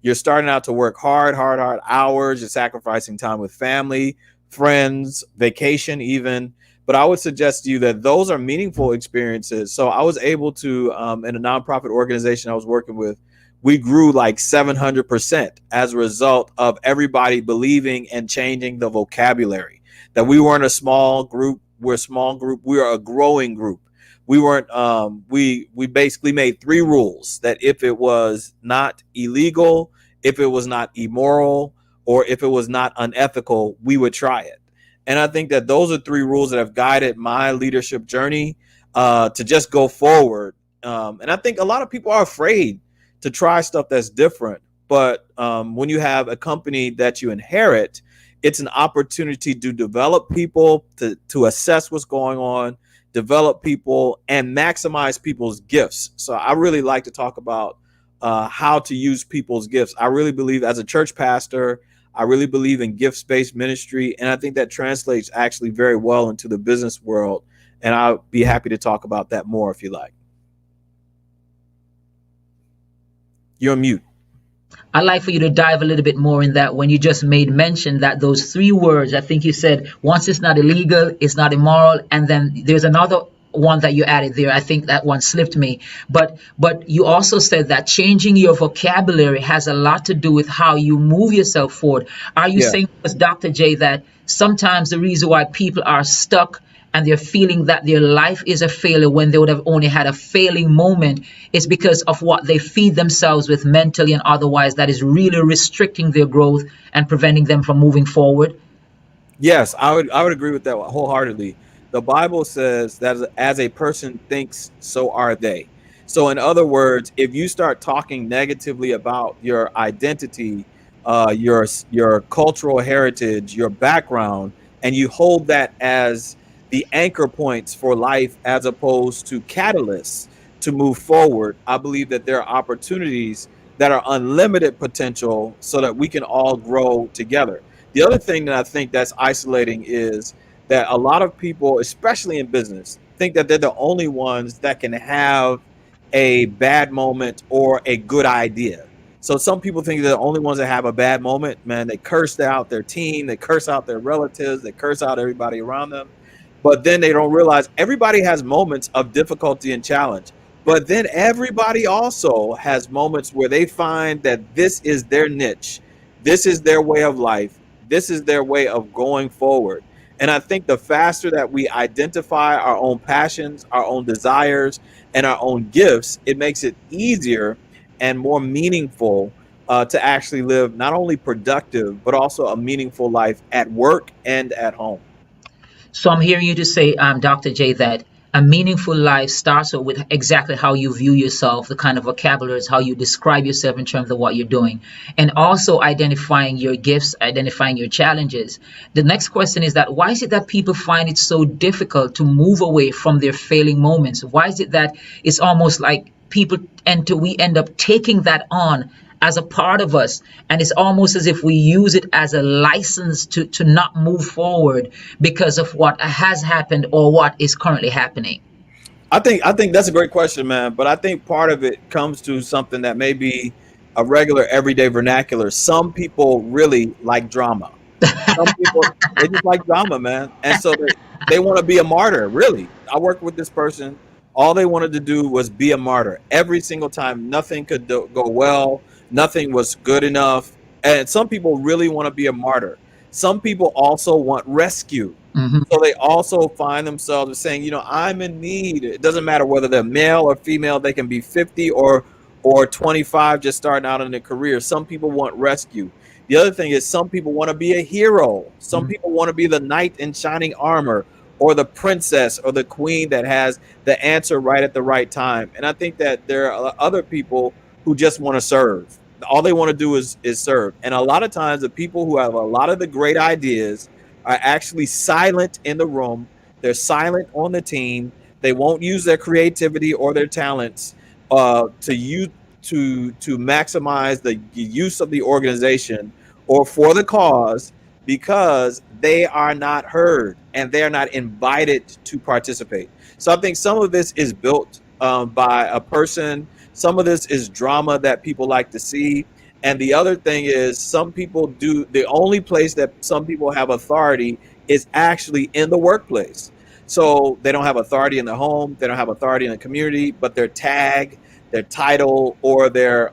you're starting out to work hard hours. You're sacrificing time with family, friends, vacation, even. But I would suggest to you that those are meaningful experiences. So I was able to, in a nonprofit organization I was working with, we grew like 700% as a result of everybody believing and changing the vocabulary. That we weren't a small group, we're a small group, we are a growing group. We weren't we basically made three rules: that if it was not illegal, if it was not immoral, or if it was not unethical, we would try it. And I think that those are three rules that have guided my leadership journey, to just go forward. And I think a lot of people are afraid to try stuff that's different. But when you have a company that you inherit, it's an opportunity to develop people, to assess what's going on, develop people, and maximize people's gifts. So I really like to talk about how to use people's gifts. I really believe, as a church pastor, I really believe in gifts-based ministry, and I think that translates actually very well into the business world. And I'll be happy to talk about that more if you like. You're on mute. I'd like for you to dive a little bit more in that when you just made mention that those three words. I think you said once it's not illegal, it's not immoral, and then there's another one that you added there. I think that one slipped me. But you also said that changing your vocabulary has a lot to do with how you move yourself forward. Are you Yeah. saying, as Dr. J, that sometimes the reason why people are stuck and they're feeling that their life is a failure when they would have only had a failing moment is because of what they feed themselves with mentally and otherwise that is really restricting their growth and preventing them from moving forward? Yes, I would agree with that wholeheartedly. The Bible says that as a person thinks, so are they. So in other words, if you start talking negatively about your identity, your cultural heritage, your background, and you hold that as the anchor points for life as opposed to catalysts to move forward, I believe that there are opportunities that are unlimited potential so that we can all grow together. The other thing that I think that's isolating is that a lot of people, especially in business, think that they're the only ones that can have a bad moment or a good idea. So some people think they're the only ones that have a bad moment. Man, they curse out their team, they curse out their relatives, they curse out everybody around them. But then they don't realize everybody has moments of difficulty and challenge. But then everybody also has moments where they find that this is their niche, this is their way of life, this is their way of going forward. And I think the faster that we identify our own passions, our own desires, and our own gifts, it makes it easier and more meaningful, to actually live not only productive, but also a meaningful life at work and at home. So I'm hearing you to say, Dr. J, that a meaningful life starts with exactly how you view yourself, the kind of vocabulary, how you describe yourself in terms of what you're doing, and also identifying your gifts, identifying your challenges. The next question is that why is it that people find it so difficult to move away from their failing moments? Why is it that it's almost like we end up taking that on as a part of us, and it's almost as if we use it as a license to not move forward because of what has happened or what is currently happening? I think that's a great question, man. But I think part of it comes to something that may be a regular everyday vernacular. Some people really like drama. Some people, they just like drama, man, and so they want to be a martyr. Really, I worked with this person. All they wanted to do was be a martyr every single time. Nothing could go well. Nothing was good enough. And some people really want to be a martyr. Some people also want rescue. Mhm. So they also find themselves saying, I'm in need. It doesn't matter whether they're male or female. They can be 50 or 25, just starting out in their career. Some people want rescue. The other thing is some people want to be a hero. Some Mhm. people want to be the knight in shining armor, or the princess or the queen that has the answer right at the right time. And I think that there are other people who just want to serve. All they want to do is serve. And a lot of times the people who have a lot of the great ideas are actually silent in the room. They're silent on the team. They won't use their creativity or their talents, to use to maximize the use of the organization or for the cause, because they are not heard and they are not invited to participate. So I think some of this is built, by a person. Some of this is drama that people like to see. And the other thing is, some people do, the only place that some people have authority is actually in the workplace. So they don't have authority in the home, they don't have authority in the community, but their tag, their title, or their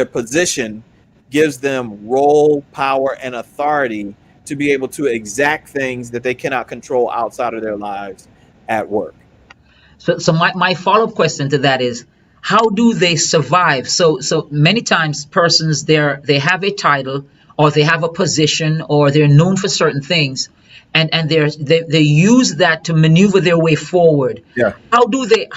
position gives them role, power, and authority to be able to exact things that they cannot control outside of their lives at work. So my follow-up question to that is, how do they survive? So many times persons they have a title, or they have a position, or they're known for certain things, and they use that to maneuver their way forward. Yeah. How do they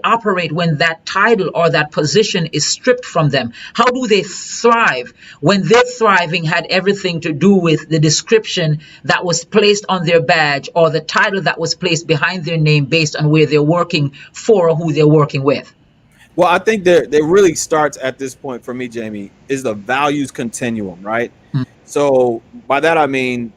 operate when that title or that position is stripped from them? How do they thrive when their thriving had everything to do with the description that was placed on their badge, or the title that was placed behind their name based on where they're working for or who they're working with? Well, I think there really starts at this point for me, Jamie, is the values continuum, right? Mm. So by that I mean,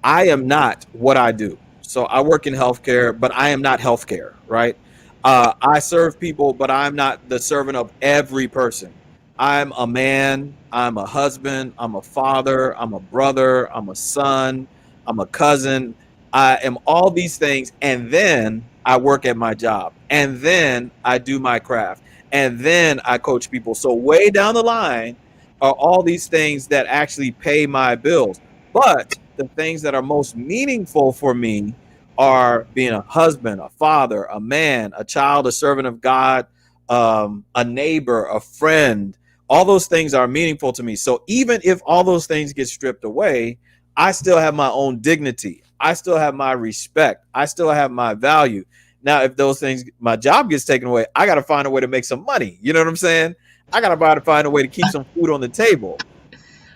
I am not what I do. So I work in healthcare, but I am not healthcare, right? I serve people, but I'm not the servant of every person. I'm a man, I'm a husband, I'm a father, I'm a brother, I'm a son, I'm a cousin. I am all these things. And then I work at my job. And then I do my craft. And then I coach people. So way down the line are all these things that actually pay my bills. But the things that are most meaningful for me are being a husband, a father, a man, a child, a servant of God, a neighbor, a friend. All those things are meaningful to me. So even if all those things get stripped away, I still have my own dignity. I still have my respect. I still have my value. Now, if those things, my job gets taken away, I got to find a way to make some money. You know what I'm saying? I got to find a way to keep some food on the table.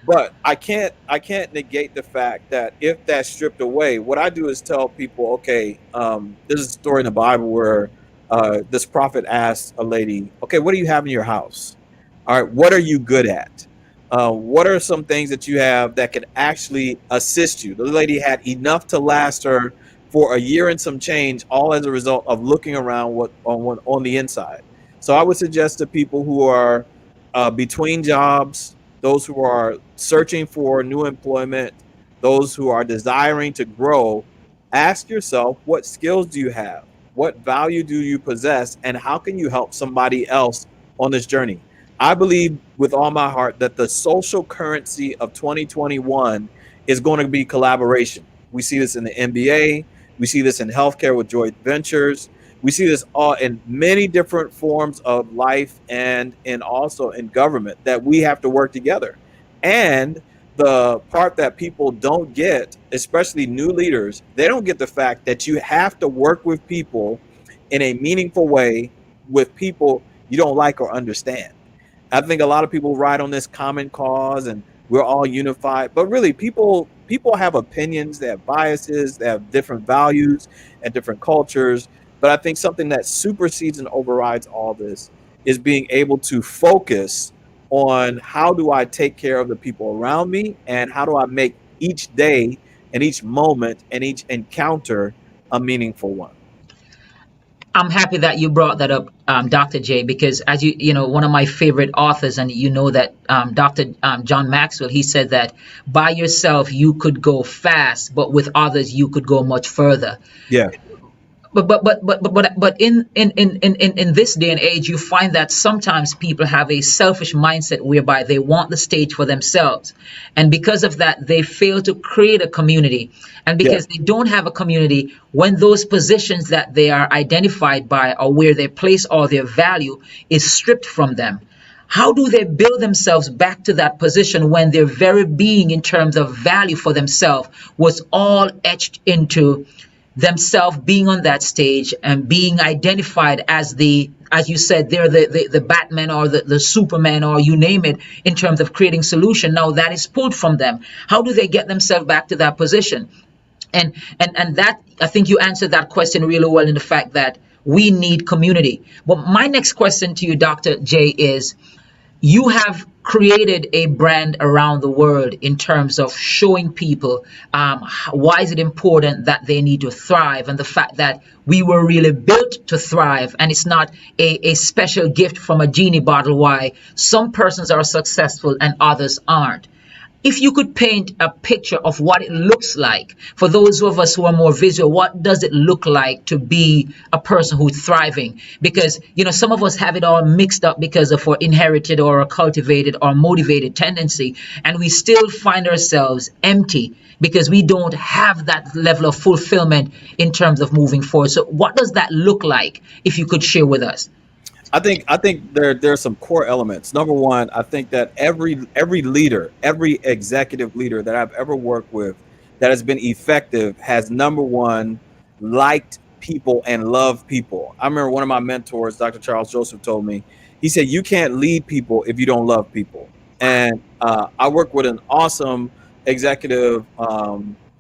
But I can't negate the fact that if that's stripped away, what I do is tell people, okay, there's a story in the Bible where this prophet asked a lady, okay, what do you have in your house? All right, what are you good at? What are some things that you have that can actually assist you? The lady had enough to last her for a year and some change, all as a result of looking around on the inside. So I would suggest to people who are between jobs, those who are searching for new employment, those who are desiring to grow, ask yourself, what skills do you have? What value do you possess? And how can you help somebody else on this journey? I believe with all my heart that the social currency of 2021 is going to be collaboration. We see this in the NBA. We see this in healthcare with joint ventures. We see this all in many different forms of life, and also in government, that we have to work together. And the part that people don't get, especially new leaders, they don't get the fact that you have to work with people in a meaningful way, with people you don't like or understand. I think a lot of people ride on this common cause and we're all unified, but really people have opinions, they have biases, they have different values and different cultures. But I think something that supersedes and overrides all this is being able to focus on, how do I take care of the people around me, and how do I make each day and each moment and each encounter a meaningful one. I'm happy that you brought that up, Dr. J, because as one of my favorite authors, and that Dr. John Maxwell, he said that by yourself you could go fast, but with others you could go much further. Yeah. But in this day and age, you find that sometimes people have a selfish mindset whereby they want the stage for themselves, and because of that they fail to create a community. And Yeah. because they don't have a community, when those positions that they are identified by, or where they place all their value, is stripped from them, how do they build themselves back to that position when their very being in terms of value for themselves was all etched into themselves being on that stage and being identified as as you said, they're the Batman or the Superman, or you name it, in terms of creating solution? Now that is pulled from them. How do they get themselves back to that position? And that, I think you answered that question really well, in the fact that we need community. But my next question to you, Dr. J, is, you have created a brand around the world in terms of showing people why is it important that they need to thrive, and the fact that we were really built to thrive, and it's not a special gift from a genie bottle why some persons are successful and others aren't. If you could paint a picture of what it looks like for those of us who are more visual, what does it look like to be a person who's thriving? Because, some of us have it all mixed up because of our inherited or a cultivated or motivated tendency, and we still find ourselves empty because we don't have that level of fulfillment in terms of moving forward. So what does that look like, if you could share with us? I think there's some core elements. Number one, I think that every leader, every executive leader that I've ever worked with that has been effective has, number one, liked people and loved people. I remember one of my mentors, Dr. Charles Joseph, told me, he said, "You can't lead people if you don't love people." And I work with an awesome executive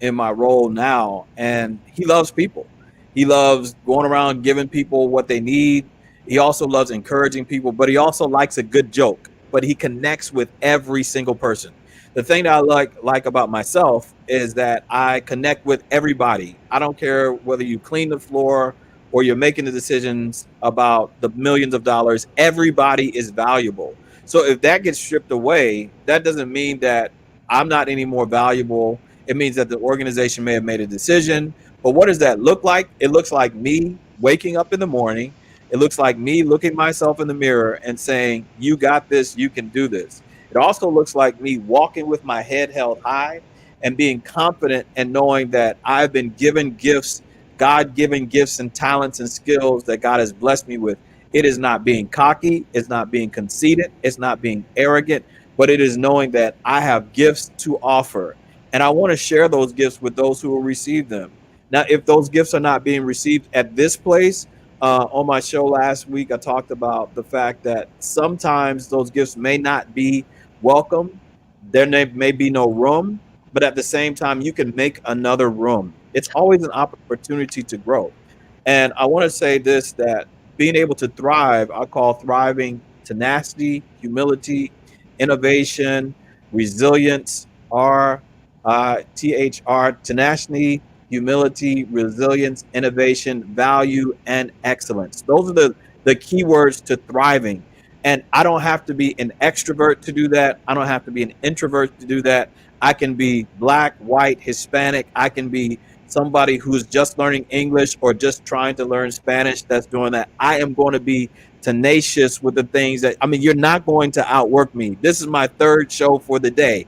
in my role now, and he loves people. He loves going around giving people what they need. He also loves encouraging people, but he also likes a good joke. But he connects with every single person. The thing that I like about myself is that I connect with everybody. I don't care whether you clean the floor or you're making the decisions about the millions of dollars. Everybody is valuable. So if that gets stripped away, that doesn't mean that I'm not any more valuable. It means that the organization may have made a decision. But what does that look like? It looks like me waking up in the morning. It looks like me looking myself in the mirror and saying, "You got this, you can do this." It also looks like me walking with my head held high and being confident and knowing that I've been given gifts, God given gifts and talents and skills that God has blessed me with. It is not being cocky, it's not being conceited, it's not being arrogant, but it is knowing that I have gifts to offer. And I want to share those gifts with those who will receive them. Now, if those gifts are not being received at this place, on my show last week, I talked about the fact that sometimes those gifts may not be welcome. There may be no room, but at the same time, you can make another room. It's always an opportunity to grow. And I want to say this, that being able to thrive, I call thriving tenacity, humility, innovation, resilience, tenacity, humility, resilience, innovation, value, and excellence. Those are the keywords to thriving. And I don't have to be an extrovert to do that. I don't have to be an introvert to do that. I can be black, white, Hispanic. I can be somebody who's just learning English or just trying to learn Spanish that's doing that. I am going to be tenacious with the things that, I mean, you're not going to outwork me. This is my third show for the day.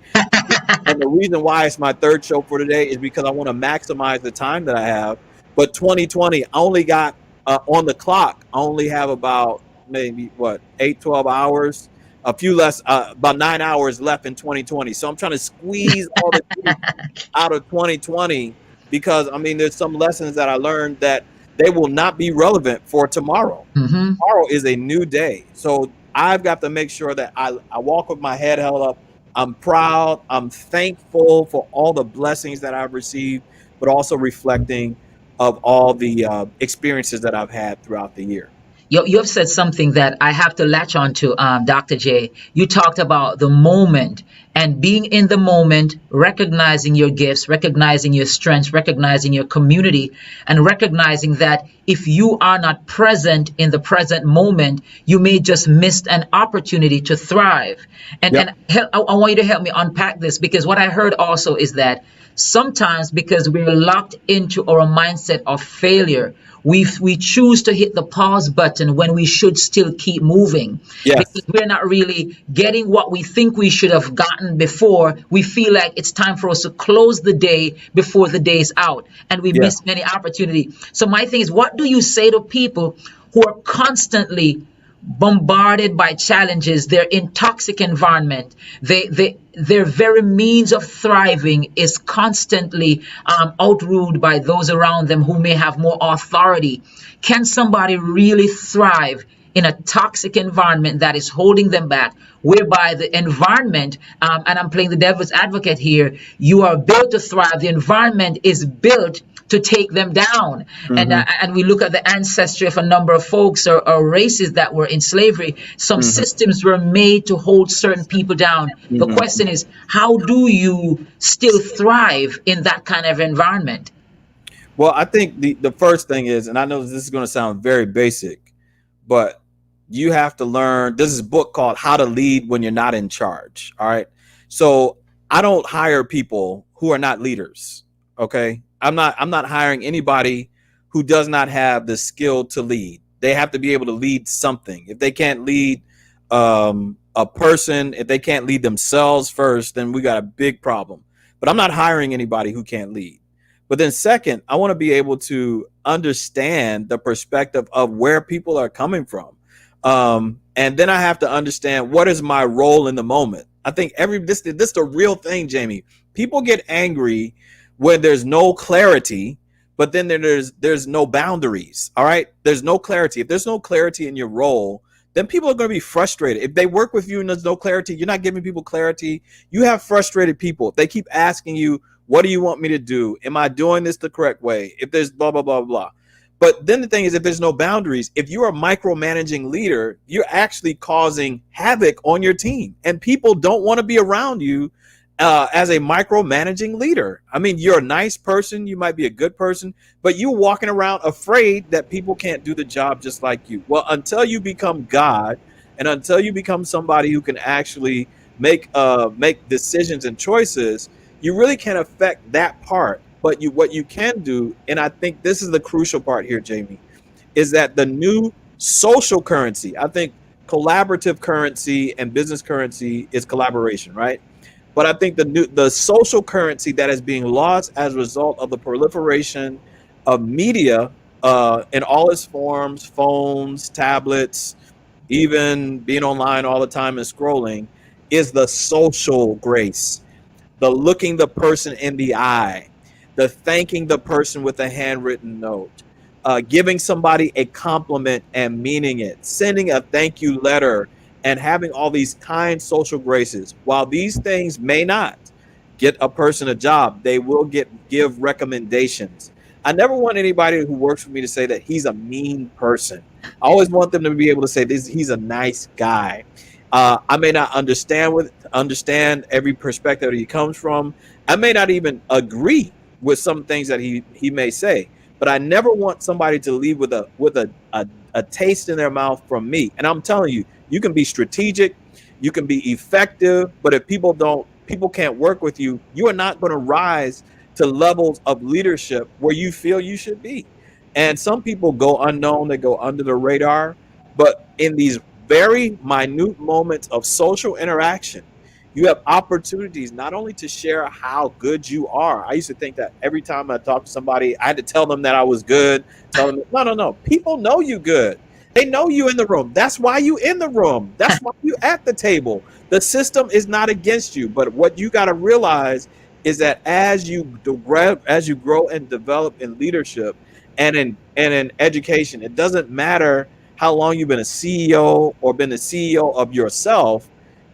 And the reason why it's my third show for today is because I want to maximize the time that I have. But 2020, I only got on the clock, I only have about maybe what, 8, 12 hours, a few less, about 9 hours left in 2020. So I'm trying to squeeze all the juice out of 2020 because, I mean, there's some lessons that I learned that they will not be relevant for tomorrow. Mm-hmm. Tomorrow is a new day. So I've got to make sure that I walk with my head held up. I'm proud. I'm thankful for all the blessings that I've received, but also reflecting of all the experiences that I've had throughout the year. You have said something that I have to latch on to, Dr. J. You talked about the moment and being in the moment, recognizing your gifts, recognizing your strengths, recognizing your community, and recognizing that if you are not present in the present moment, you may just miss an opportunity to thrive. And, Yep. I want you to help me unpack this, because what I heard also is that sometimes because we're locked into our mindset of failure, we choose to hit the pause button when we should still keep moving, because Yes. we're not really getting what we think we should have gotten before. We feel like it's time for us to close the day before the day's out, and we Yeah. miss many opportunities. So my thing is, what do you say to people who are constantly bombarded by challenges? They're in toxic environment. Their very means of thriving is constantly outruled by those around them who may have more authority. Can somebody really thrive in a toxic environment that is holding them back, whereby the environment, and I'm playing the devil's advocate here, you are built to thrive. The environment is built to take them down. Hmm. And we look at the ancestry of a number of folks or races that were in slavery. Some Hmm. systems were made to hold certain people down. The Hmm. question is, how do you still thrive in that kind of environment? Well, I think the first thing is, and I know this is going to sound very basic, but you have to learn. This is a book called How to Lead When You're Not in Charge. All right. So I don't hire people who are not leaders. Okay. I'm not hiring anybody who does not have the skill to lead. They have to be able to lead something. If they can't lead a person, if they can't lead themselves first, then we got a big problem. But I'm not hiring anybody who can't lead. But then, second, I want to be able to understand the perspective of where people are coming from. And then I have to understand what is my role in the moment. I think this is the real thing, Jamie. People get angry when there's no clarity, but then there's no boundaries. All right, there's no clarity. If there's no clarity in your role, then people are going to be frustrated. If they work with you and there's no clarity, you're not giving people clarity. You have frustrated people. If they keep asking you, what do you want me to do? Am I doing this the correct way? If there's blah, blah, blah, blah. But then the thing is, if there's no boundaries, if you're a micromanaging leader, you're actually causing havoc on your team. And people don't want to be around you as a micromanaging leader. I mean, you're a nice person. You might be a good person, but you're walking around afraid that people can't do the job just like you. Well, until you become God and until you become somebody who can actually make decisions and choices, you really can't affect that part. But what you can do, and I think this is the crucial part here, Jamie, is that the new social currency. I think collaborative currency and business currency is collaboration, right? But I think the social currency that is being lost as a result of the proliferation of media in all its forms, phones, tablets, even being online all the time and scrolling, is the social grace, the looking the person in the eye, the thanking the person with a handwritten note, giving somebody a compliment and meaning it, sending a thank you letter, and having all these kind social graces. While these things may not get a person a job, they will give recommendations. I never want anybody who works for me to say that he's a mean person. I always want them to be able to say this: he's a nice guy. I may not understand every perspective that he comes from. I may not even agree with some things that he may say, but I never want somebody to leave with a taste in their mouth from me. And I'm telling you, you can be strategic, you can be effective, but if people can't work with you, you are not going to rise to levels of leadership where you feel you should be. And some people go unknown, they go under the radar, but in these very minute moments of social interaction, you have opportunities not only to share how good you are. I used to think that every time I talked to somebody, I had to tell them that I was good. Tell them, no, no, no. People know you good. They know you in the room. That's why you in the room. That's why you at the table. The system is not against you. But what you got to realize is that as you grow and develop in leadership and in education, it doesn't matter how long you've been a CEO or been the CEO of yourself.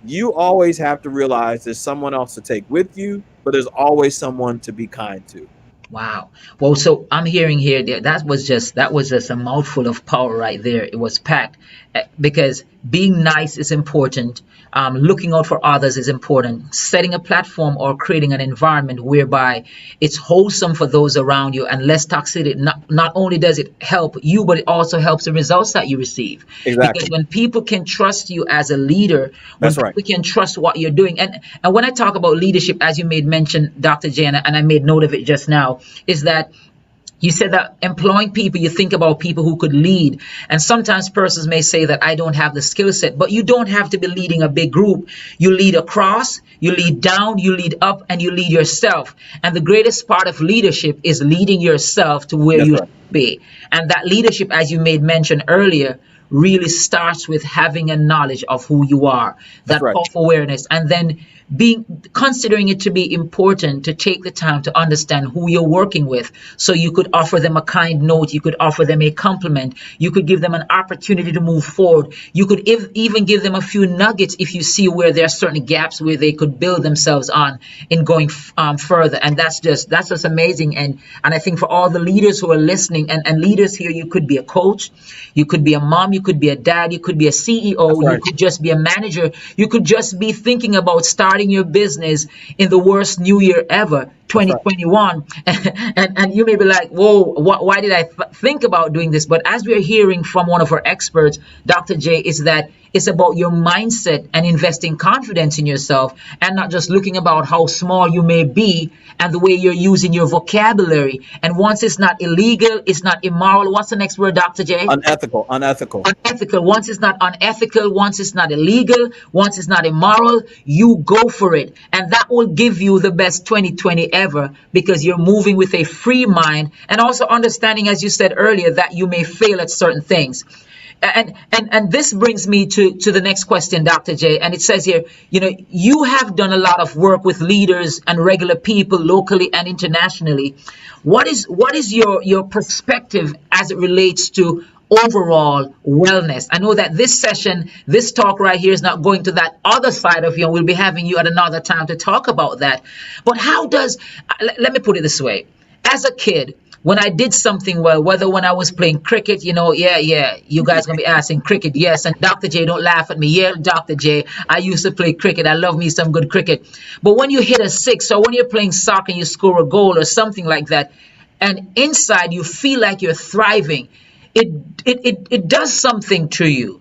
You always have to realize there's someone else to take with you, but there's always someone to be kind to. Wow. Well, so I'm hearing here that that was just a mouthful of power right there. It was packed. Because being nice is important. Looking out for others is important. Setting a platform or creating an environment whereby it's wholesome for those around you and less toxic. Not only does it help you, but it also helps the results that you receive. Because Exactly. when people can trust you as a leader, when That's right. people can trust what you're doing, and when I talk about leadership, as you made mention, Dr. J, and I made note of it just now, is that you said that employing people, you think about people who could lead. And sometimes persons may say that I don't have the skill set, but you don't have to be leading a big group. You lead across, you lead down, you lead up, and you lead yourself. And the greatest part of leadership is leading yourself to where That's you right. should be. And that leadership, as you made mention earlier, really starts with having a knowledge of who you are, That's that right. self-awareness, and then being considering it to be important to take the time to understand who you're working with, so you could offer them a kind note, you could offer them a compliment, you could give them an opportunity to move forward, you could even give them a few nuggets if you see where there are certain gaps where they could build themselves on in going further. And that's just amazing. And I think for all the leaders who are listening, and leaders here, you could be a coach, you could be a mom, you could be a dad, you could be a CEO, That's you right. could just be a manager, you could just be thinking about starting your business in the worst new year ever, That's right. 2021. And you may be like, whoa, why did I think about doing this? But as we're hearing from one of our experts, Dr. J, is that it's about your mindset and investing confidence in yourself, and not just looking about how small you may be and the way you're using your vocabulary. And once it's not illegal, it's not immoral. What's the next word, Dr. J? Unethical. Unethical. Unethical. Once it's not unethical, once it's not illegal, once it's not immoral, you go for it. And that will give you the best 2020 ever, because you're moving with a free mind, and also understanding, as you said earlier, that you may fail at certain things. And this brings me to the next question, Dr. J. And it says here, you have done a lot of work with leaders and regular people locally and internationally. What is your perspective as it relates to overall wellness? I know that this session, this talk right here, is not going to that other side of you, and we'll be having you at another time to talk about that. But how does, let me put it this way. As a kid, when I did something well, whether when I was playing cricket, yeah, you guys gonna be asking cricket, yes, and Dr. J, don't laugh at me. Yeah, Dr. J, I used to play cricket. I love me some good cricket. But when you hit a six, or when you're playing soccer and you score a goal or something like that, and inside you feel like you're thriving, it does something to you.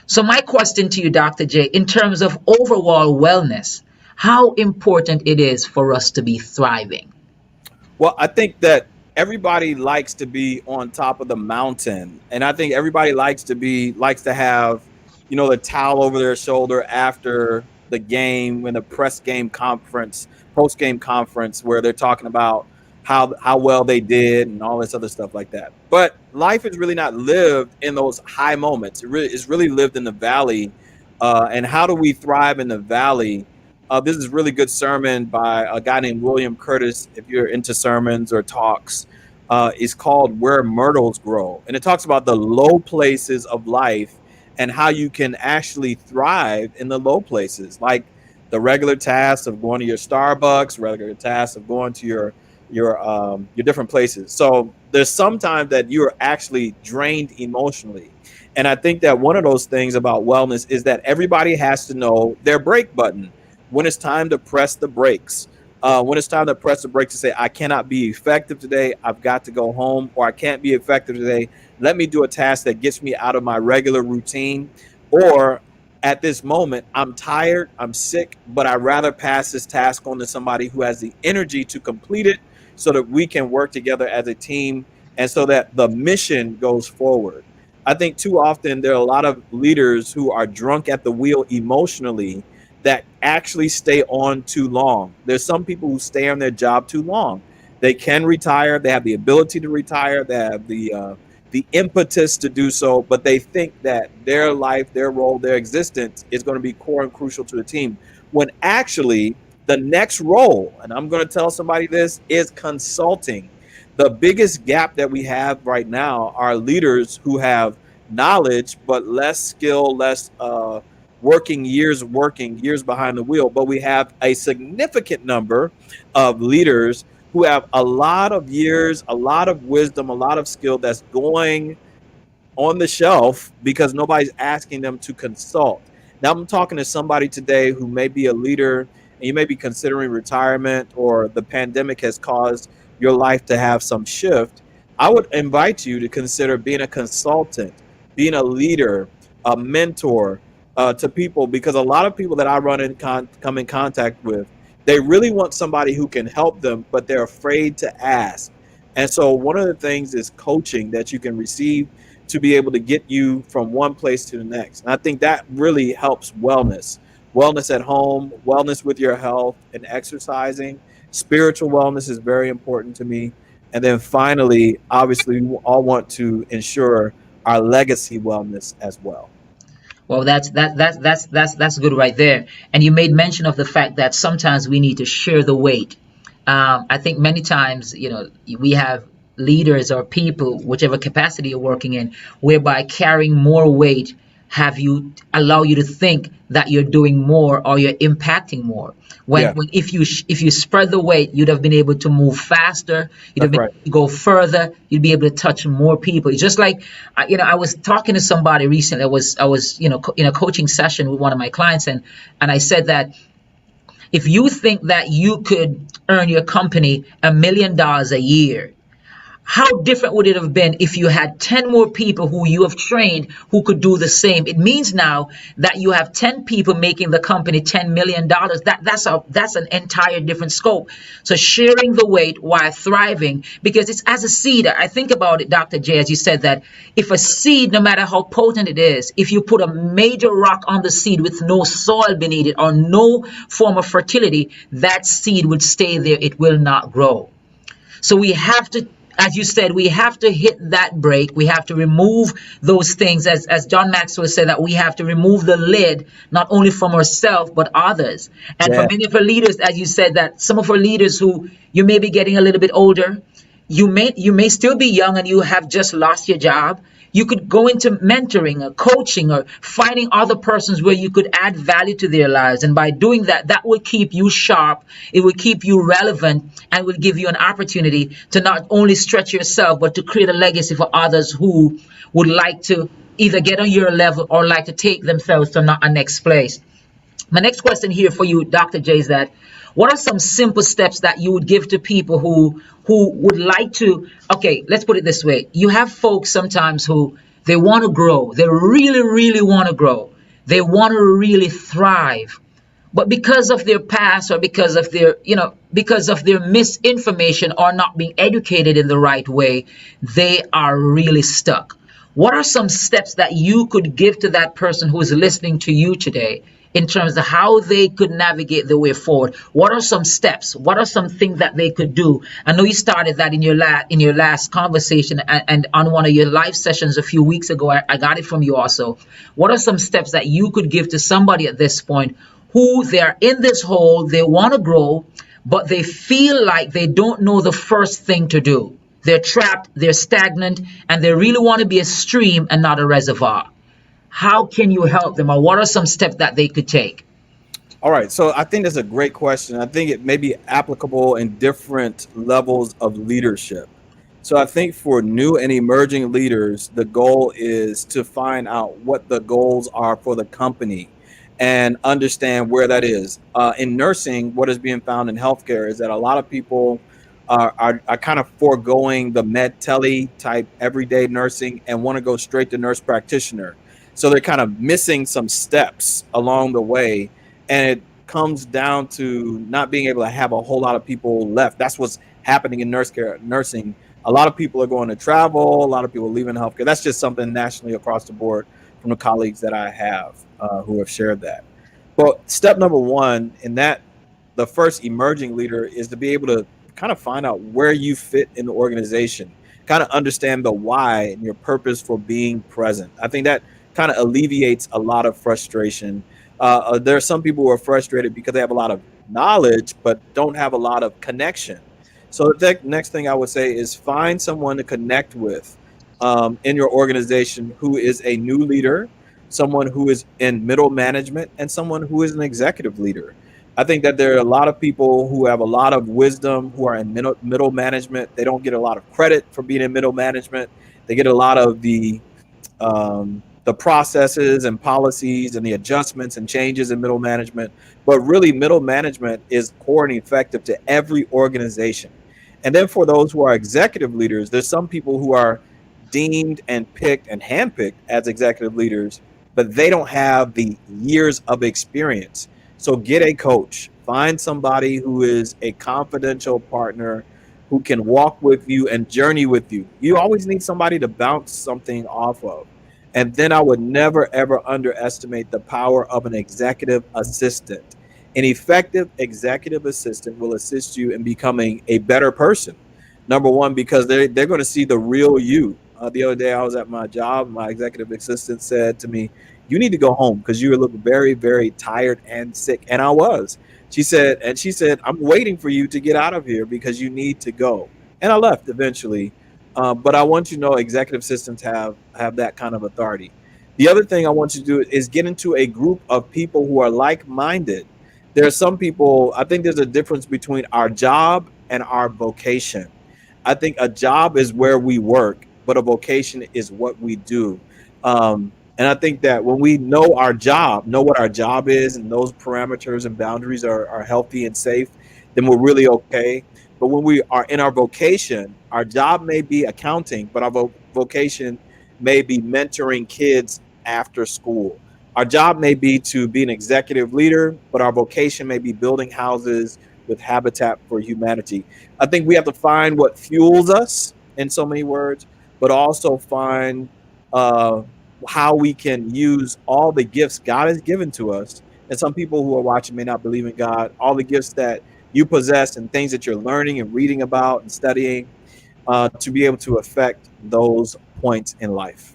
So my question to you, Dr. J, in terms of overall wellness, how important it is for us to be thriving. Well, I think that everybody likes to be on top of the mountain, and I think everybody likes to have, the towel over their shoulder after the game, when the post game conference, where they're talking about how well they did and all this other stuff like that. But life is really not lived in those high moments. It's really lived in the valley. And how do we thrive in the valley? This is a really good sermon by a guy named William Curtis. If you're into sermons or talks, it's called "Where Myrtles Grow," and it talks about the low places of life and how you can actually thrive in the low places, like the regular tasks of going to your Starbucks, regular tasks of going to your different places. So there's sometimes that you're actually drained emotionally. And I think that one of those things about wellness is that everybody has to know their brake button, when it's time to press the brakes. When it's time to press the brakes to say, I cannot be effective today, I've got to go home, or I can't be effective today, let me do a task that gets me out of my regular routine. Or at this moment, I'm tired, I'm sick, but I'd rather pass this task on to somebody who has the energy to complete it, so that we can work together as a team, and so that the mission goes forward. I think too often there are a lot of leaders who are drunk at the wheel emotionally, that actually stay on too long. There's some people who stay on their job too long. They can retire. They have the ability to retire. They have the impetus to do so, but they think that their life, their role, their existence is going to be core and crucial to the team. When actually the next role, and I'm going to tell somebody this, is consulting. The biggest gap that we have right now are leaders who have knowledge but less skill, less working years behind the wheel. But we have a significant number of leaders who have a lot of years, a lot of wisdom, a lot of skill that's going on the shelf because nobody's asking them to consult. Now, I'm talking to somebody today who may be a leader, and you may be considering retirement, or the pandemic has caused your life to have some shift. I would invite you to consider being a consultant, being a leader, a mentor to people, because a lot of people that I come in contact with, they really want somebody who can help them, but they're afraid to ask. And so one of the things is coaching that you can receive to be able to get you from one place to the next. And I think that really helps wellness at home, wellness with your health and exercising. Spiritual wellness is very important to me. And then finally, obviously, we all want to ensure our legacy wellness as well. Well, that's good right there. And you made mention of the fact that sometimes we need to share the weight. I think many times, we have leaders or people, whichever capacity you're working in, whereby carrying more weight have you allow you to think that you're doing more or you're impacting more. When, Yeah, when if you spread the weight, you'd have been able to move faster. You'd have that's been right. able to go further. You'd be able to touch more people. It's just like, I was talking to somebody recently. I was in a coaching session with one of my clients, and I said that if you think that you could earn your company $1 million a year, how different would it have been if you had 10 more people who you have trained who could do the same? It means now that you have 10 people making the company $10 million. That's an entire different scope. So sharing the weight while thriving, because it's as a seed. I think about it, Dr. J, as you said, that if a seed, no matter how potent it is, if you put a major rock on the seed with no soil beneath it or no form of fertility, that seed would stay there. It will not grow. So we have to, as you said, we have to hit that break. We have to remove those things, as John Maxwell said, that we have to remove the lid, not only from ourselves, but others. And for Yeah. many of our leaders, as you said, that some of our leaders who you may be getting a little bit older, you may still be young and you have just lost your job. You could go into mentoring or coaching or finding other persons where you could add value to their lives. And by doing that, that will keep you sharp. It will keep you relevant and will give you an opportunity to not only stretch yourself, but to create a legacy for others who would like to either get on your level or like to take themselves to a next place. My next question here for you, Dr. J, is that what are some simple steps that you would give to people who would like to, okay, let's put it this way. You have folks sometimes who they want to grow. They really, really want to grow. They want to really thrive. But because of their past or because of their misinformation or not being educated in the right way, they are really stuck. What are some steps that you could give to that person who is listening to you today in terms of how they could navigate the way forward? What are some steps? What are some things that they could do? I know you started that in your last conversation and on one of your live sessions a few weeks ago. I got it from you also. What are some steps that you could give to somebody at this point who they are in this hole, they want to grow, but they feel like they don't know the first thing to do? They're trapped, they're stagnant, and they really want to be a stream and not a reservoir. How can you help them, or what are some steps that they could take? All right. So I think that's a great question. I think it may be applicable in different levels of leadership. So I think for new and emerging leaders, the goal is to find out what the goals are for the company and understand where that is. In nursing, what is being found in healthcare is that a lot of people are kind of foregoing the med tele type everyday nursing and want to go straight to nurse practitioner. So they're kind of missing some steps along the way, and it comes down to not being able to have a whole lot of people left. That's what's happening in nursing. A lot of people are going to travel. A lot of people are leaving healthcare. That's just something nationally across the board from the colleagues that I have who have shared that. But step number one in that, the first emerging leader is to be able to kind of find out where you fit in the organization, kind of understand the why and your purpose for being present. I think that kind of alleviates a lot of frustration. There are some people who are frustrated because they have a lot of knowledge but don't have a lot of connection. So the next thing I would say is find someone to connect with in your organization who is a new leader, someone who is in middle management, and someone who is an executive leader. I think that there are a lot of people who have a lot of wisdom who are in middle management. They don't get a lot of credit for being in middle management. They get a lot of the processes and policies and the adjustments and changes in middle management. But really, middle management is core and effective to every organization. And then for those who are executive leaders, there's some people who are deemed and picked and handpicked as executive leaders, but they don't have the years of experience. So get a coach, find somebody who is a confidential partner who can walk with you and journey with you. You always need somebody to bounce something off of. And then I would never, ever underestimate the power of an executive assistant. An effective executive assistant will assist you in becoming a better person. Number one, because they're going to see the real you. The other day I was at my job. My executive assistant said to me, "You need to go home because you look very, very tired and sick." And I was. She said, "I'm waiting for you to get out of here because you need to go." And I left eventually. But I want you to know executive assistants have that kind of authority. The other thing I want you to do is get into a group of people who are like-minded. There are some people, I think there's a difference between our job and our vocation. I think a job is where we work, but a vocation is what we do. And I think that when we know our job, know what our job is, and those parameters and boundaries are healthy and safe, then we're really okay. But when we are in our vocation, our job may be accounting, but our vocation may be mentoring kids after school. Our job may be to be an executive leader, but our vocation may be building houses with Habitat for Humanity. I think we have to find what fuels us in so many words, but also find uh, how we can use all the gifts God has given to us. And some people who are watching may not believe in God. All the gifts that you possess and things that you're learning and reading about and studying to be able to affect those points in life.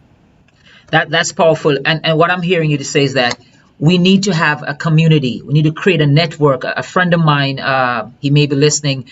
That's powerful. And what I'm hearing you to say is that we need to have a community. We need to create a network. A friend of mine, he may be listening.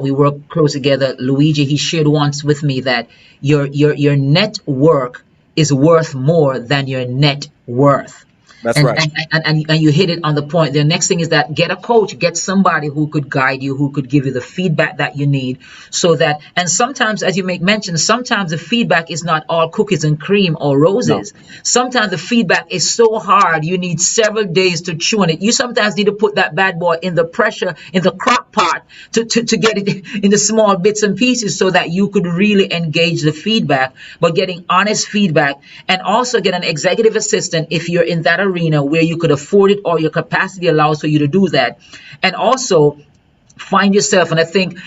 We work close together. Luigi, he shared once with me that your network is worth more than your net worth. That's and right. and, and you hit it on the point. The next thing is that get a coach, get somebody who could guide you, who could give you the feedback that you need, so that, and sometimes, as you make mention, sometimes the feedback is not all cookies and cream or No. roses. Sometimes the feedback is so hard you need several days to chew on it. You sometimes need to put that bad boy in the pressure, in the crock pot, to get it in the small bits and pieces so that you could really engage the feedback. But getting honest feedback, and also get an executive assistant if you're in that arena where you could afford it or your capacity allows for you to do that. And also find yourself, and I think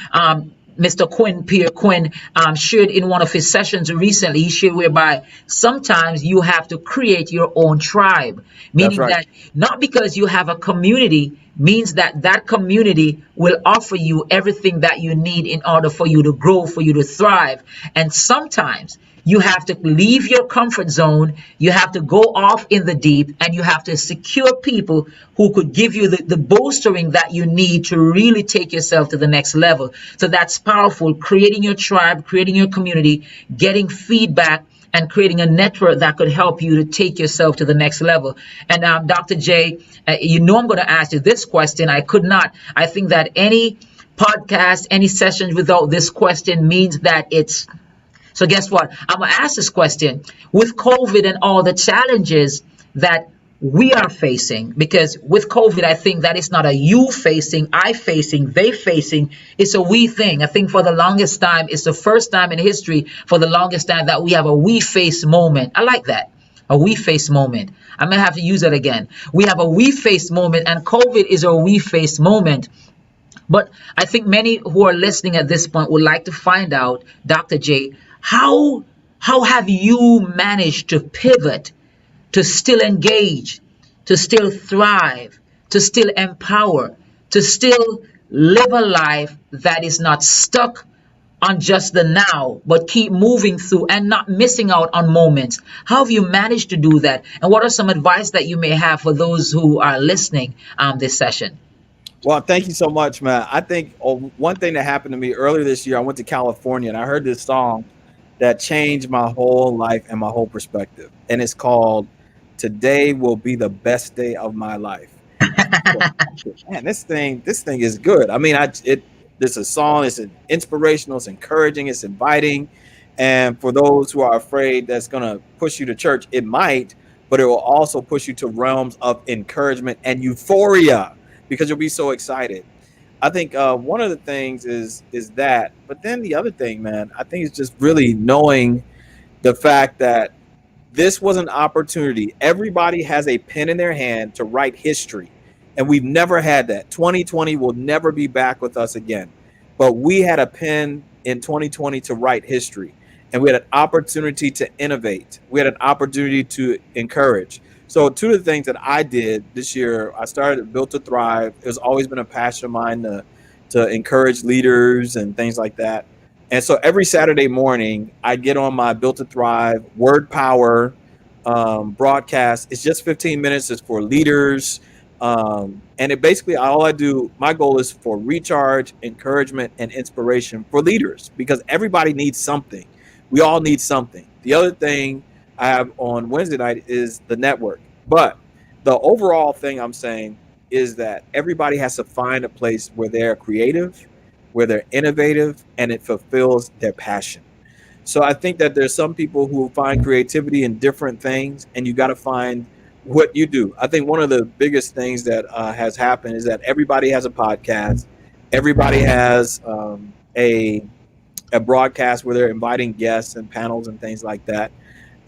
Mr. Pierre Quinn, shared in one of his sessions recently, he shared whereby sometimes you have to create your own tribe, That's meaning right. that not because you have a community means that that community will offer you everything that you need in order for you to grow, for you to thrive. And sometimes you have to leave your comfort zone, you have to go off in the deep, and you have to secure people who could give you the bolstering that you need to really take yourself to the next level. So that's powerful. Creating your tribe, creating your community, getting feedback, and creating a network that could help you to take yourself to the next level. And Dr. J, you know I'm going to ask you this question. I could not. I think that any podcast, any session without this question means that it's, so guess what? I'm gonna ask this question with COVID and all the challenges that we are facing, because with COVID, I think that it's not a you facing, I facing, they facing. It's a we thing. I think for the longest time, it's the first time in history for the longest time that we have a we face moment. I like that. A we face moment. I'm gonna have to use that again. We have a we face moment, and COVID is a we face moment. But I think many who are listening at this point would like to find out, Dr. J, how how have you managed to pivot, to still engage, to still thrive, to still empower, to still live a life that is not stuck on just the now, but keep moving through and not missing out on moments? How have you managed to do that? And what are some advice that you may have for those who are listening this session? Well, thank you so much, man. I think one thing that happened to me earlier this year, I went to California and I heard this song that changed my whole life and my whole perspective. And it's called "Today Will Be the Best Day of My Life." Man, this thing is good. I mean, this is a song. It's inspirational. It's encouraging. It's inviting. And for those who are afraid that's going to push you to church, it might, but it will also push you to realms of encouragement and euphoria because you'll be so excited. I think one of the things is that, but then the other thing, man, I think it's just really knowing the fact that this was an opportunity. Everybody has a pen in their hand to write history, and we've never had that. 2020 will never be back with us again, but we had a pen in 2020 to write history, and we had an opportunity to innovate. We had an opportunity to encourage. So two of the things that I did this year, I started Built to Thrive. It's always been a passion of mine to encourage leaders and things like that. And so every Saturday morning, I get on my Built to Thrive Word Power broadcast. It's just 15 minutes. It's for leaders. And it basically, all I do, my goal is for recharge, encouragement, and inspiration for leaders because everybody needs something. We all need something. The other thing I have on Wednesday night is the network. But the overall thing I'm saying is that everybody has to find a place where they're creative, where they're innovative, and it fulfills their passion. So I think that there's some people who find creativity in different things, and you got to find what you do. I think one of the biggest things that has happened is that everybody has a podcast, everybody has a broadcast where they're inviting guests and panels and things like that.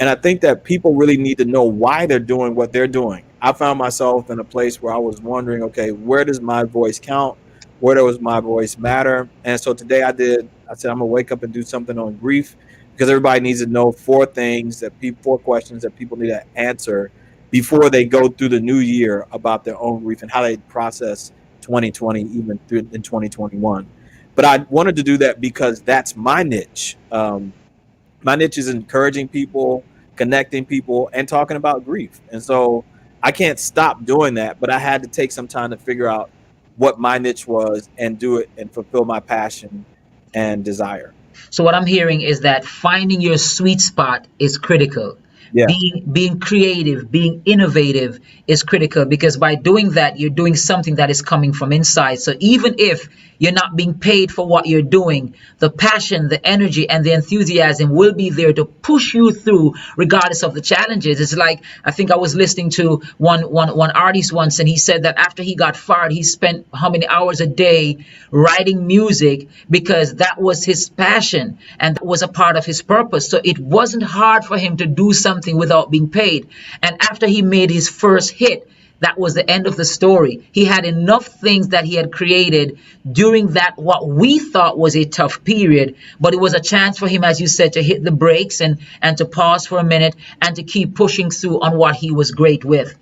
And I think that people really need to know why they're doing what they're doing. I found myself in a place where I was wondering, okay, where does my voice count? Where does my voice matter? And so today I said, I'm going to wake up and do something on grief because everybody needs to know four questions that people need to answer before they go through the new year about their own grief and how they process 2020, even through in 2021. But I wanted to do that because that's my niche. My niche is encouraging people, connecting people, and talking about grief. And so I can't stop doing that, but I had to take some time to figure out what my niche was and do it and fulfill my passion and desire. So what I'm hearing is that finding your sweet spot is critical. Yeah. Being creative, being innovative is critical because by doing that, you're doing something that is coming from inside. So even if you're not being paid for what you're doing, the passion, the energy, and the enthusiasm will be there to push you through regardless of the challenges. It's like I think I was listening to one artist once, and he said that after he got fired, he spent how many hours a day writing music because that was his passion and that was a part of his purpose. So it wasn't hard for him to do something without being paid. And after he made his first hit, that was the end of the story. He had enough things that he had created during that what we thought was a tough period, but it was a chance for him, as you said, to hit the brakes and to pause for a minute and to keep pushing through on what he was great with.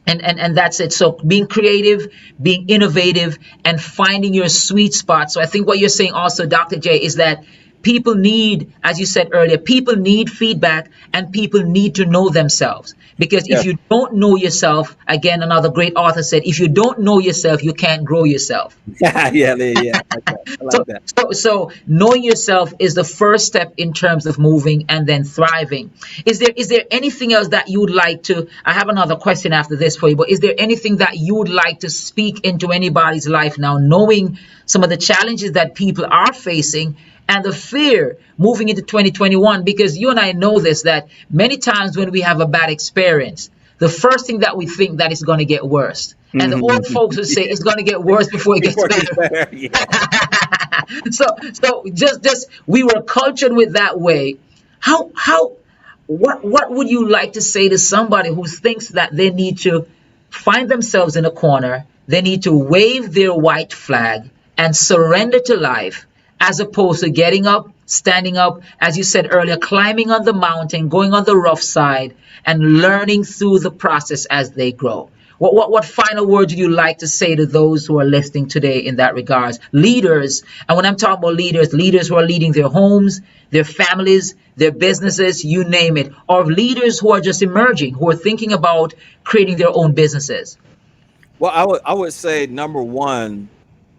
And that's it. So being creative, being innovative, and finding your sweet spot. So I think what you're saying also, Dr. J, is that people need, as you said earlier, people need feedback and people need to know themselves. Because if Yes. you don't know yourself, again, another great author said, if you don't know yourself, you can't grow yourself. Yeah. Yeah. I like that. I So, like that. so knowing yourself is the first step in terms of moving and then thriving. Is there anything else that you would like to? I have another question after this for you, but is there anything that you would like to speak into anybody's life now, knowing some of the challenges that people are facing and the fear moving into 2021? Because you and I know this, that many times when we have a bad experience, the first thing that we think that is going to get worse. And the old folks would say Yeah. it's going to get worse before it gets Before it gets better. better. Yeah. So just we were cultured with that way. How what would you like to say to somebody who thinks that they need to find themselves in a corner, they need to wave their white flag and surrender to life, as opposed to getting up, standing up, as you said earlier, climbing on the mountain, going on the rough side, and learning through the process as they grow? What final words would you like to say to those who are listening today in that regards? Leaders, and when I'm talking about leaders, leaders who are leading their homes, their families, their businesses, you name it, or leaders who are just emerging, who are thinking about creating their own businesses. Well, I would say number one,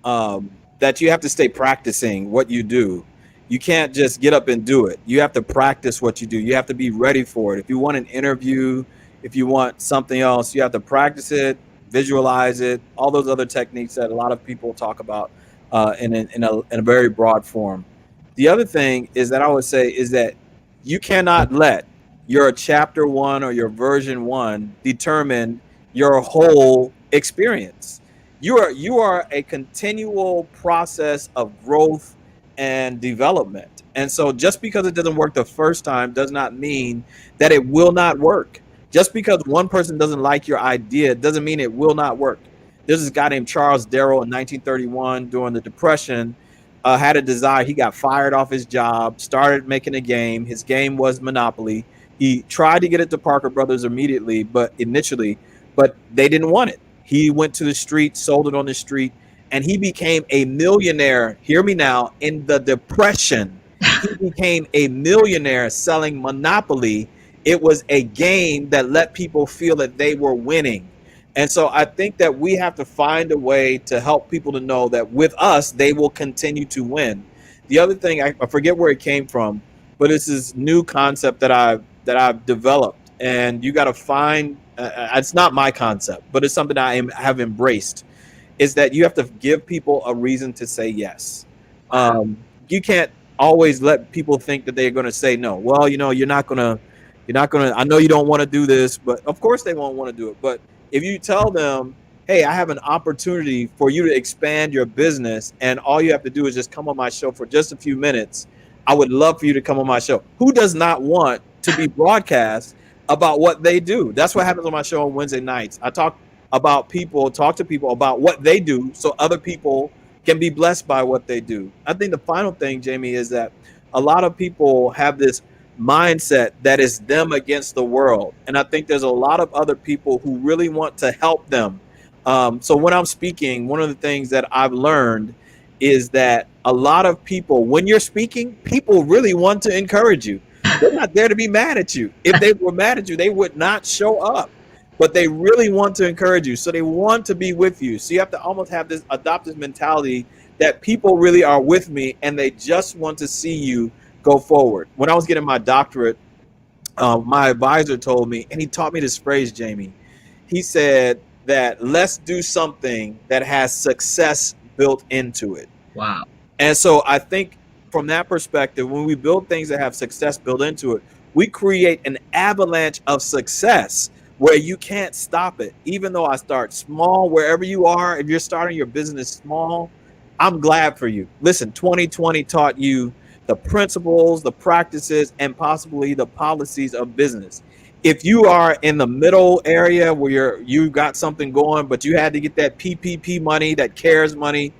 that you have to stay practicing what you do. You can't just get up and do it. You have to practice what you do. You have to be ready for it. If you want an interview, if you want something else, you have to practice it, visualize it, all those other techniques that a lot of people talk about in a very broad form. The other thing is that I would say is that you cannot let your chapter one or your version one determine your whole experience. You are a continual process of growth and development. And so just because it doesn't work the first time does not mean that it will not work. Just because one person doesn't like your idea doesn't mean it will not work. There's this guy named Charles Darrow in 1931 during the Depression, had a desire. He got fired off his job, started making a game. His game was Monopoly. He tried to get it to Parker Brothers immediately, but they didn't want it. He went to the street, sold it on the street, and he became a millionaire. Hear me now. In the Depression, he became a millionaire selling Monopoly. It was a game that let people feel that they were winning. And so I think that we have to find a way to help people to know that with us, they will continue to win. The other thing, I forget where it came from, but it's this new concept that I've developed, and you got to find. It's not my concept, but it's something have embraced. Is that you have to give people a reason to say yes. Wow. You can't always let people think that they're going to say no. Well, you're not going to. I know you don't want to do this, but of course they won't want to do it. But if you tell them, hey, I have an opportunity for you to expand your business, and all you have to do is just come on my show for just a few minutes, I would love for you to come on my show. Who does not want to be broadcast about what they do? That's what happens on my show on Wednesday nights. I talk to people about what they do so other people can be blessed by what they do. I think the final thing, Jamie, is that a lot of people have this mindset that is them against the world. And I think there's a lot of other people who really want to help them. So when I'm speaking, one of the things that I've learned is that a lot of people, when you're speaking, people really want to encourage you. They're not there to be mad at you. If they were mad at you, they would not show up. But they really want to encourage you. So they want to be with you. So you have to almost adopt this mentality that people really are with me and they just want to see you go forward. When I was getting my doctorate, my advisor told me, and he taught me this phrase, Jamie. He said that let's do something that has success built into it. Wow. And so I think from that perspective, when we build things that have success built into it, we create an avalanche of success where you can't stop it. Even though I start small, wherever you are, if you're starting your business small, I'm glad for you. Listen, 2020 taught you the principles, the practices, and possibly the policies of business. If you are in the middle area where you got something going, but you had to get that PPP money, that CARES money,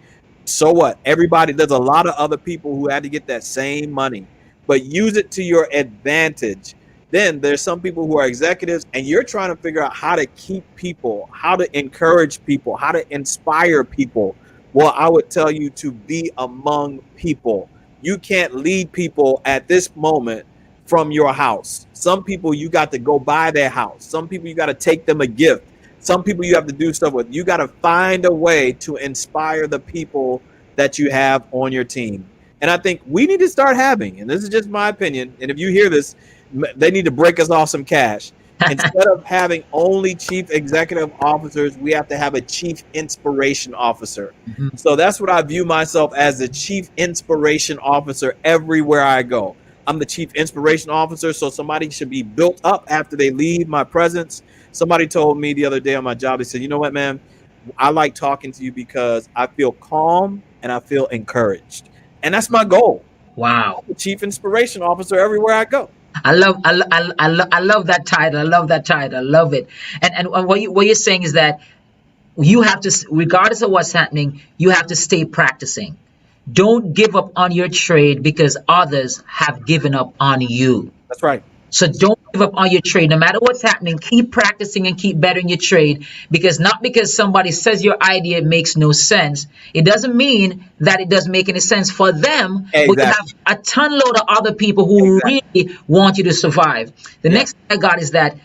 so what? There's a lot of other people who had to get that same money, but use it to your advantage. Then there's some people who are executives and you're trying to figure out how to keep people, how to encourage people, how to inspire people. Well, I would tell you to be among people. You can't lead people at this moment from your house. Some people you got to go by their house. Some people you got to take them a gift. Some people you have to do stuff with. You got to find a way to inspire the people that you have on your team. And I think we need to start having, and this is just my opinion, and if you hear this, they need to break us off some cash. Instead of having only chief executive officers, we have to have a chief inspiration officer. Mhm. So that's what I view myself as, the chief inspiration officer everywhere I go. I'm the chief inspiration officer, so somebody should be built up after they leave my presence. Somebody told me the other day on my job, they said, you know what, man, I like talking to you because I feel calm and I feel encouraged. And that's my goal. Wow. I'm the chief inspiration officer everywhere I go. I love that title. I love that title. I love it. And what you're saying is that you have to, regardless of what's happening, you have to stay practicing. Don't give up on your trade because others have given up on you. That's right. So don't give up on your trade. No matter what's happening, keep practicing and keep bettering your trade, because not because somebody says your idea makes no sense, it doesn't mean that it doesn't make any sense for them. But you have Exactly. a ton load of other people who Exactly. really want you to survive. The Yeah, next thing I got is that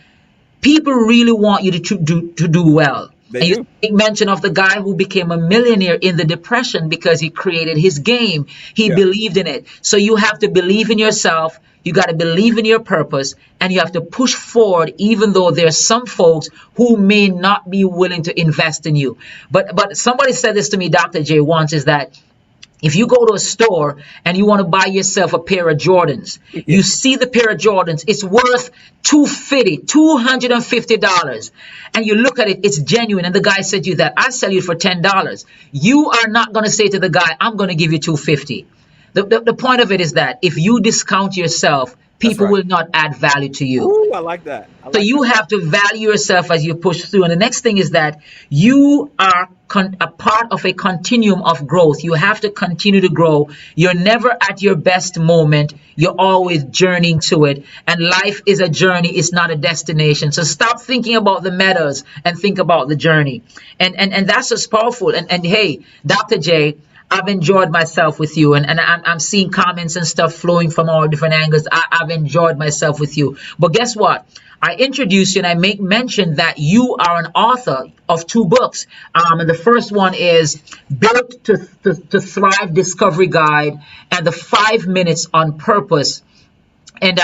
people really want you to do well. they And you do. make mention of the guy who became a millionaire in the Depression because he created his game. He Yeah. believed in it. So you have to believe in yourself. You got to believe in your purpose, and you have to push forward, even though there's some folks who may not be willing to invest in you. But somebody said this to me, Dr. J, once, is that if you go to a store and you want to buy yourself a pair of Jordans, Yeah. you see the pair of Jordans, it's worth $250, and you look at it, it's genuine, and the guy said to you that I sell you for $10. You are not going to say to the guy, I'm going to give you $250. The point of it is that if you discount yourself, That's people right. will not add value to you. Ooh, I like that. I So like you that. have to value yourself as you push through. And the next thing is that you are a part of a continuum of growth. You have to continue to grow. You're never at your best moment. You're always journeying to it. And life is a journey. It's not a destination. So stop thinking about the meadows and think about the journey. And that's just powerful. And hey, Dr. J, I've enjoyed myself with you, and I'm seeing comments and stuff flowing from all different angles. I've enjoyed myself with you. But guess what? I introduce you and I make mention that you are an author of two books. And the first one is Built to Thrive Discovery Guide and the 5 Minutes on Purpose. And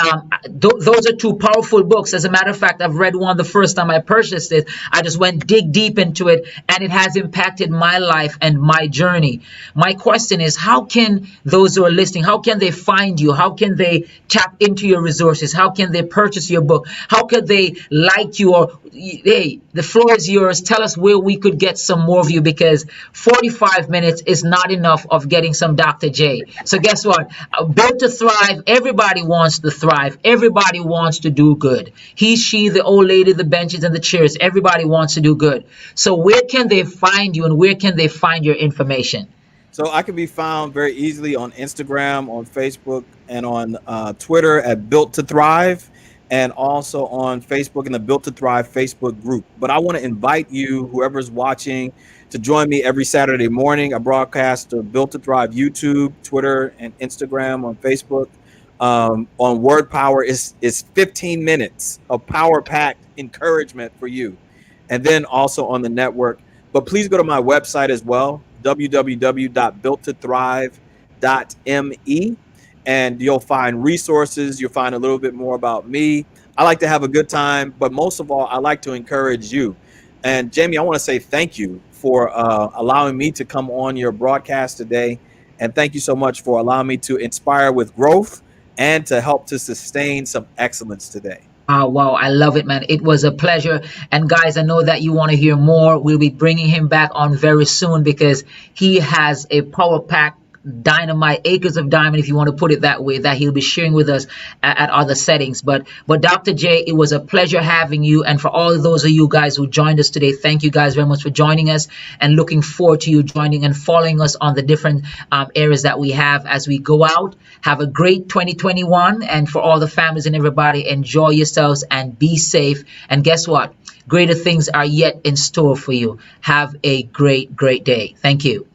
those are two powerful books. As a matter of fact, I've read one the first time I purchased it. I just went dig deep into it, and it has impacted my life and my journey. My question is, how can those who are listening, how can they find you? How can they tap into your resources? How can they purchase your book? How could they like you? Or, hey, the floor is yours. Tell us where we could get some more of you, because 45 minutes is not enough of getting some Dr. J. So guess what? Built to Thrive, everybody wants to thrive. Everybody wants to do good. He, she, the old lady, the benches and the chairs, everybody wants to do good. So where can they find you and where can they find your information? So I can be found very easily on Instagram, on Facebook, and on Twitter at Built to Thrive, and also on Facebook in the Built to Thrive Facebook group. But I want to invite you, whoever's watching, to join me every Saturday morning. I broadcast to Built to Thrive YouTube, Twitter, and Instagram, on Facebook. On Word Power is 15 minutes of power packed encouragement for you, and then also on the network. But please go to my website as well, www.builttothrive.me, and you'll find resources. You'll find a little bit more about me. I like to have a good time, but most of all, I like to encourage you. And Jamie, I want to say thank you for allowing me to come on your broadcast today. And thank you so much for allowing me to inspire with growth and to help to sustain some excellence today. Wow, I love it, man. It was a pleasure. And guys, I know that you want to hear more. We'll be bringing him back on very soon because he has a power pack dynamite, acres of diamond, if you want to put it that way, that he'll be sharing with us at other settings. But Dr. J, it was a pleasure having you. And for all of those of you guys who joined us today, thank you guys very much for joining us, and looking forward to you joining and following us on the different areas that we have as we go out. Have a great 2021. And for all the families and everybody, enjoy yourselves and be safe. And guess what? Greater things are yet in store for you. Have a great, great day. Thank you.